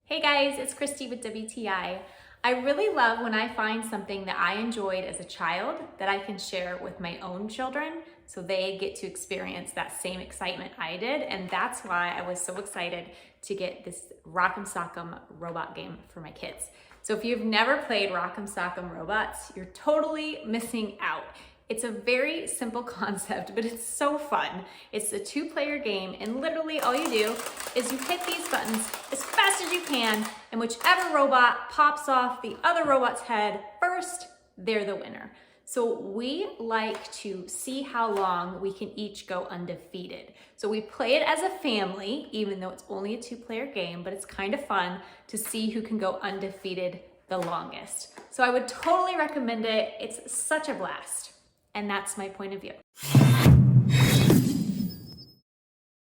Hey guys, it's Christy with WTI. I really love when I find something that I enjoyed as a child that I can share with my own children so they get to experience that same excitement I did. And that's why I was so excited to get this Rock'em Sock'em robot game for my kids. So if you've never played Rock'em Sock'em Robots, you're totally missing out. It's a very simple concept, but it's so fun. It's a two-player game, and literally all you do is you hit these buttons as fast as you can, and whichever robot pops off the other robot's head first, they're the winner. So we like to see how long we can each go undefeated. So we play it as a family, even though it's only a two-player game, but it's kind of fun to see who can go undefeated the longest. So I would totally recommend it. It's such a blast. And that's my point of view.